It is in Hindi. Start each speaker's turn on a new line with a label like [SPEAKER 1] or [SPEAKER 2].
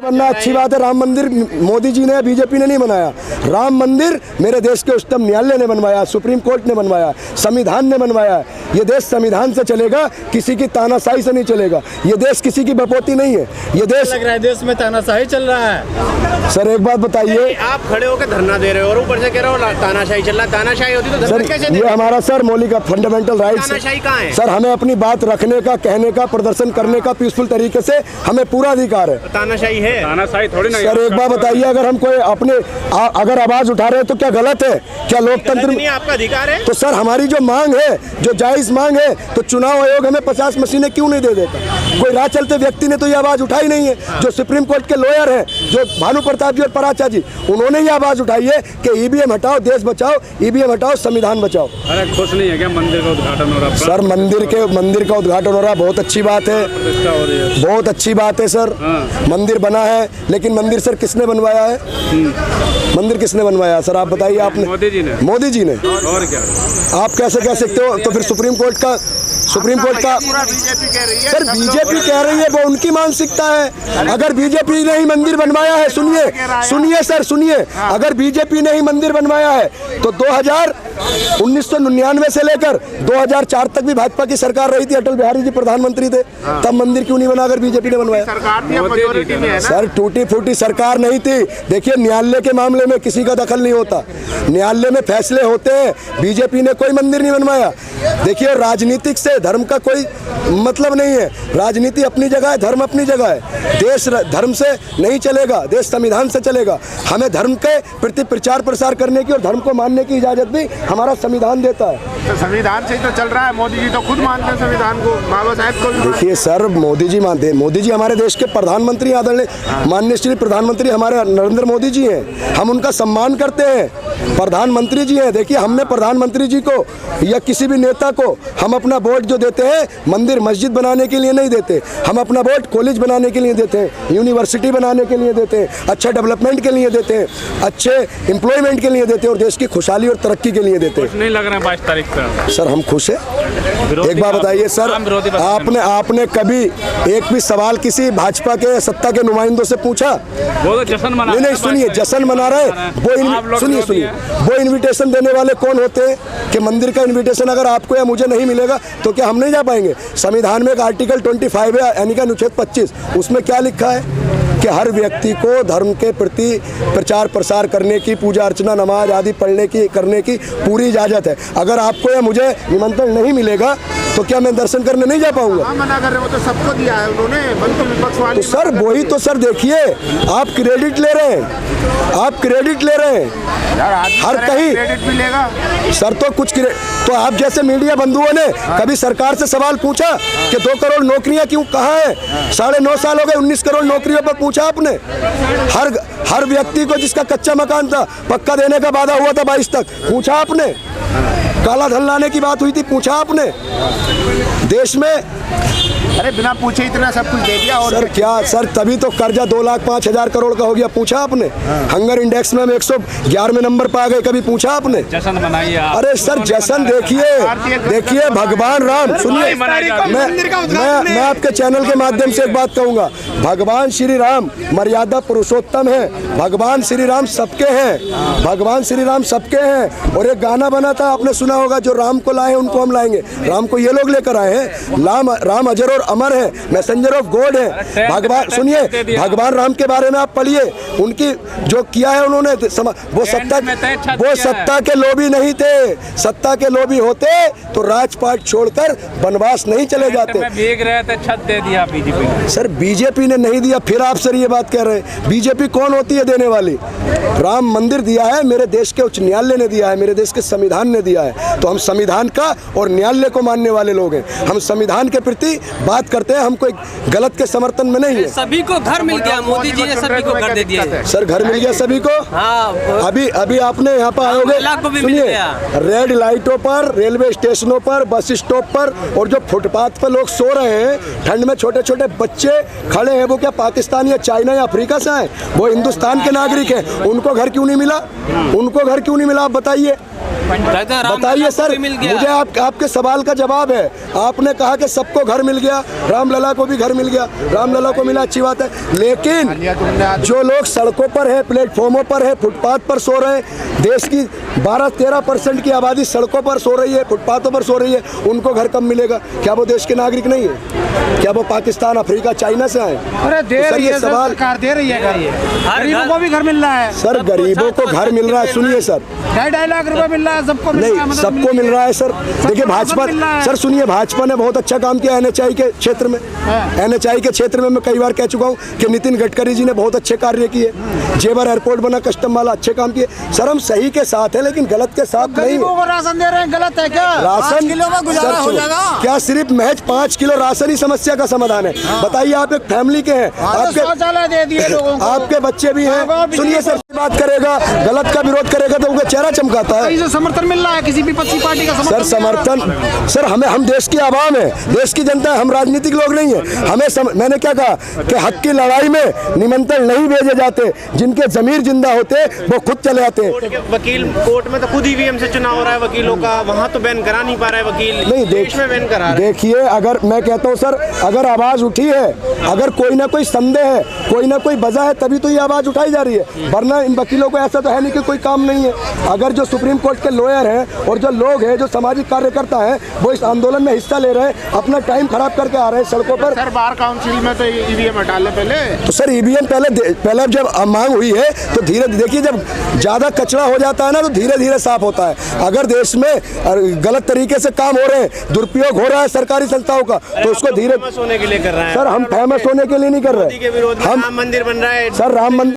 [SPEAKER 1] बनना अच्छी बात है। राम मंदिर मोदी जी ने, बीजेपी ने नहीं बनाया। राम मंदिर मेरे देश के उच्चतम न्यायालय ने बनवाया, सुप्रीम कोर्ट ने बनवाया, संविधान ने बनवाया। ये देश संविधान से चलेगा, किसी की तानाशाही से नहीं चलेगा। ये देश किसी की बपोती नहीं है। ये देश
[SPEAKER 2] लग रहा है देश में तानाशाही चल रहा है।
[SPEAKER 1] सर एक बात बताइए,
[SPEAKER 3] आप खड़े होकर धरना दे रहे हो और ऊपर से कह रहे हो तानाशाही चल रहा है। तानाशाही होती तो धरना कैसे दे?
[SPEAKER 1] ये हमारा सर मौलिक फंडामेंटल राइट्स है सर। हमें अपनी बात रखने का, कहने का, प्रदर्शन करने का पीसफुल तरीके से हमें पूरा अधिकार है।
[SPEAKER 3] तानाशाही है? तानाशाही थोड़ी ना।
[SPEAKER 1] सर एक बात बताइए, अगर हम कोई अपने अगर आवाज उठा रहे हैं तो क्या गलत है? क्या लोकतंत्र में
[SPEAKER 3] आपका अधिकार है?
[SPEAKER 1] तो सर हमारी जो मांग है, जो जायज मांग है, तो चुनाव आयोग हमें 50 मशीनें क्यों नहीं दे देता? कोई राह चलते व्यक्ति ने तो ये आवाज उठाई नहीं है। जो सुप्रीम कोर्ट के लॉयर हैं, जो भानु प्रताप जी और पराचा जी, उन्होंने ये आवाज उठाई है कि ईवीएम हटाओ, देश बचाओ, ईवीएम हटाओ, संविधान बचाओ।
[SPEAKER 2] अरे खुश नहीं है क्या मंदिर का उद्घाटन हो रहा है?
[SPEAKER 1] सर मंदिर का उद्घाटन हो रहा है, बहुत अच्छी बात है, बहुत अच्छी बात है सर। मंदिर बना है, लेकिन मंदिर सर किसने बनवाया है? मंदिर किसने बनवाया सर? आप बताइए। आपने?
[SPEAKER 2] मोदी जी ने।
[SPEAKER 1] मोदी जी ने।
[SPEAKER 2] और क्या?
[SPEAKER 1] आप कैसे कह सकते हो? तो फिर सुप्रीम कोर्ट का
[SPEAKER 3] बीजेपी कह रही है।
[SPEAKER 1] सर बीजेपी कह रही है, वो उनकी मानसिकता है। अगर बीजेपी ने ही मंदिर बनवाया है, सुनिए सर सुनिए, अगर बीजेपी ने ही मंदिर बनवाया है तो 1999 से लेकर 2004 तक भी भाजपा की सरकार रही थी, अटल बिहारी जी प्रधानमंत्री थे, तब मंदिर क्यों नहीं बना अगर बीजेपी ने बनवाया? सर टूटी फूटी सरकार नहीं थी। देखिए न्यायालय के मामले में किसी का दखल नहीं होता, न्यायालय में फैसले होते हैं। बीजेपी ने कोई मंदिर नहीं बनवाया। देखिए राजनीतिक से धर्म का कोई मतलब नहीं है। राजनीति अपनी जगह है, धर्म अपनी जगह है। देश धर्म से नहीं चलेगा, देश संविधान से चलेगा। हमें धर्म के प्रति प्रचार प्रसार करने की और धर्म को मानने की इजाजत भी हमारा संविधान देता है।
[SPEAKER 3] तो संविधान से ही तो चल रहा है। मोदी जी तो खुद मानते हैं संविधान को, बाबा साहब को भी।
[SPEAKER 1] देखिए सर मोदी जी मानते हैं। मोदी जी हमारे देश के प्रधानमंत्री, आदरणीय माननीय श्री प्रधानमंत्री हमारे नरेंद्र मोदी जी हैं। हम उनका सम्मान करते हैं, प्रधानमंत्री जी हैं। देखिए हमने प्रधानमंत्री जी को या किसी भी नेता को हम अपना वोट जो देते हैं, मंदिर मस्जिद बनाने के लिए नहीं देते। हम अपना वोट कॉलेज बनाने के लिए देते हैं, यूनिवर्सिटी बनाने के लिए देते हैं, अच्छे डेवलपमेंट के लिए देते हैं, अच्छे एम्प्लॉयमेंट के लिए देते हैं और देश की खुशहाली और तरक्की के लिए देते हैं।
[SPEAKER 2] नहीं लग रहा है 22 तारीख का? सर
[SPEAKER 1] हम खुश हैं। एक बात बताइए सर, आपने कभी एक भी सवाल किसी भाजपा के सत्ता के नुमाइंदों से पूछा?
[SPEAKER 2] वो तो जश्न मना रहे हैं।
[SPEAKER 1] नहीं सुनिए, जश्न मना रहे हैं वो। सुनिए वो इनविटेशन देने वाले कौन होते हैं? कि मंदिर का इनविटेशन अगर आपको या मुझे नहीं मिलेगा तो क्या हम नहीं जा पाएंगे? संविधान में एक आर्टिकल 25 है, यानी कि अनुच्छेद 25, उसमें क्या लिखा है कि हर व्यक्ति को धर्म के प्रति प्रचार प्रसार करने की, पूजा अर्चना, नमाज आदि पढ़ने की, करने की पूरी इजाजत है। अगर आपको या मुझे निमंत्रण नहीं मिलेगा तो क्या मैं दर्शन करने नहीं जा पाऊंगा?
[SPEAKER 3] मना कर रहे हो तो सबको दिया है उन्होंने, विपक्ष वाले।
[SPEAKER 1] तो सर वही तो सर देखिए, आप क्रेडिट ले रहे हैं, आप क्रेडिट ले रहे हैं हर कहीं।
[SPEAKER 3] क्रेडिट मिलेगा
[SPEAKER 1] सर तो कुछ तो आप जैसे मीडिया बंधुओं ने कभी सरकार से सवाल पूछा कि 2 करोड़ नौकरियां क्यों कहाँ है? 9.5 साल हो गए, 19 करोड़ नौकरियों पर पूछा आपने? हर व्यक्ति को जिसका कच्चा मकान था पक्का देने का वादा हुआ था 22 तक, पूछा आपने? काला धन लाने की बात हुई थी, पूछा आपने? देश में
[SPEAKER 3] अरे बिना पूछे इतना सब कुछ दे दिया। और
[SPEAKER 1] सर क्या सर, तभी तो कर्जा 2,05,000 करोड़ का हो गया, पूछा आपने? हंगर इंडेक्स में हम 111वें नंबर पर आ गए, कभी पूछा आपने?
[SPEAKER 2] जश्न मनाइए।
[SPEAKER 1] अरे सर जश्न देखिए भगवान राम, सुनिए मैं आपके चैनल के माध्यम से एक बात कहूंगा। भगवान श्री राम मर्यादा पुरुषोत्तम है, भगवान श्री राम सबके हैं, भगवान श्री राम सबके हैं। और एक गाना बना था, आपने सुना होगा, जो राम को लाए उनको हम लाएंगे। राम को ये लोग लेकर आए हैं। राम अजर और अमर है, मैसेंजर ऑफ गॉड है। भगवान सुनिए, भगवान राम के बारे में आप पढ़िए, उनकी जो किया है उन्होंने, वो सत्ता के लोभी नहीं थे। सत्ता के लोभी होते तो राजपाट छोड़कर वनवास नहीं चले जाते।
[SPEAKER 2] भीग रहे थे, छत दे दिया बीजेपी ने।
[SPEAKER 1] सर बीजेपी ने नहीं दिया, फिर आप सर ये बात कह रहे हैं। बीजेपी कौन होती है देने वाली? राम मंदिर दिया है, मेरे देश के उच्च न्यायालय ने दिया है, मेरे देश के संविधान ने दिया है। तो हम संविधान का और न्यायालय को मानने वाले लोग हैं। हम संविधान के प्रति बात करते हैं, हम कोई गलत के समर्थन में नहीं है।
[SPEAKER 4] सभी को घर मिल गया, मोदी जी ने सभी को घर दे दिया है।
[SPEAKER 1] सर घर मिल गया सभी को।
[SPEAKER 4] हाँ,
[SPEAKER 1] अभी आपने यहाँ पर आयोगे, सुनिए, रेड लाइटों पर, रेलवे स्टेशनों पर, बस स्टॉप पर और जो फुटपाथ पर लोग सो रहे हैं ठंड में, छोटे छोटे बच्चे खड़े हैं, वो क्या पाकिस्तान या चाइना या अफ्रीका से आए? वो हिंदुस्तान के नागरिक हैं। उनको घर क्यों नहीं मिला? उनको घर क्यों नहीं मिला? आप बताइए सर, मुझे आपके सवाल का जवाब है। आपने कहा कि सबको घर मिल गया, रामलला को भी घर मिल गया, रामलला को मिला, अच्छी बात है। लेकिन जो लोग सड़कों पर है, प्लेटफॉर्मों पर है, फुटपाथ पर सो रहे हैं, देश की 12-13% की आबादी सड़कों पर सो रही है, फुटपाथों पर सो रही है, उनको घर कब मिलेगा? क्या वो देश के नागरिक नहीं है? क्या वो पाकिस्तान, अफ्रीका, चाइना से आए?
[SPEAKER 5] अरे दे
[SPEAKER 1] तो सर,
[SPEAKER 5] रही
[SPEAKER 1] ये
[SPEAKER 5] है
[SPEAKER 1] सवाल
[SPEAKER 5] सरकार, दे रही है घर, गरीबों को भी घर मिल रहा है।
[SPEAKER 1] सर, गरीबों को घर मिल रहा है, सुनिए सर,
[SPEAKER 5] 2.5 लाख रुपए मिल रहा है, सबको मिल रहा है,
[SPEAKER 1] नहीं
[SPEAKER 5] मदद
[SPEAKER 1] सबको मिल रहा है सर। देखिए भाजपा,
[SPEAKER 5] मिल रहा है।
[SPEAKER 1] सर सुनिए, भाजपा ने बहुत अच्छा काम किया NHI के क्षेत्र में। NHI के क्षेत्र में मैं कई बार कह चुका हूँ कि नितिन गडकरी जी ने बहुत अच्छे कार्य किए। जेवर एयरपोर्ट बना, कस्टम वाला, अच्छे काम किए। सर हम सही के साथ हैं, लेकिन गलत के साथ नहीं
[SPEAKER 5] गरीबों
[SPEAKER 1] है।
[SPEAKER 5] को राशन दे रहे हैं, गलत है क्या?
[SPEAKER 1] राशन
[SPEAKER 5] 5 किलो में गुजारा
[SPEAKER 1] सर,
[SPEAKER 5] हो
[SPEAKER 1] सुनो,
[SPEAKER 5] जाएगा।
[SPEAKER 1] क्या सिर्फ महज 5 किलो राशन ही समस्या का समाधान है? बताइए, आप एक फैमिली के हैं, आपके
[SPEAKER 5] शौचालय दे दिए लोगों को,
[SPEAKER 1] आपके बच्चे भी
[SPEAKER 5] हाँ,
[SPEAKER 1] हैं। सुनिए सर, बात करेगा, गलत का विरोध करेगा तो उनका चेहरा चमकाता है।
[SPEAKER 5] कहीं से समर्थन मिल रहा है, किसी विपक्षी पार्टी का
[SPEAKER 1] सर समर्थन, सर हम देश की आवाम है, देश की जनता है, हम राजनीतिक लोग नहीं है। मैंने क्या कहा कि हक की लड़ाई में निमंत्रण नहीं भेजे जाते, जिनके जमीर जिंदा होते वो खुद चले आते।
[SPEAKER 3] वकील कोर्ट में तो खुद EVM से चुनाव हो रहा है वकीलों का, वहाँ तो बैन करा नहीं पा रहा है वकील,
[SPEAKER 1] नहीं
[SPEAKER 3] देश में बैन करा रहा है।
[SPEAKER 1] देखिए, अगर मैं कहता हूँ सर, अगर आवाज उठी है, अगर कोई ना कोई संदेह है, कोई ना कोई वजह है, तभी तो ये आवाज उठाई जा रही है। वरना इन वकीलों को ऐसा तो है नहीं कि कोई काम नहीं है। अगर जो सुप्रीम कोर्ट के लॉयर हैं और जो लोग हैं, जो सामाजिक कार्यकर्ता हैं, वो इस आंदोलन में हिस्सा ले रहे हैं, अपना टाइम खराब करके आ रहे हैं सड़कों पर।
[SPEAKER 5] सर बार काउंसिल में तो EVM हटा ले पहले।
[SPEAKER 1] तो सर EVM पहले जब मांग हुई है तो धीरे देखिए, जब ज्यादा कचरा हो जाता है ना तो धीरे धीरे साफ होता है। अगर देश में गलत तरीके से काम हो रहे हैं, दुरुपयोग हो रहा है सरकारी संस्थाओं का, तो उसको धीरे
[SPEAKER 3] फेमस होने के लिए कर रहे हैं।
[SPEAKER 1] सर हम फेमस होने के लिए नहीं कर
[SPEAKER 3] मोदी के
[SPEAKER 1] रहे,
[SPEAKER 3] विरोध में
[SPEAKER 1] हम
[SPEAKER 3] राम मंदिर बन रहा है।
[SPEAKER 1] सर राम मंदिर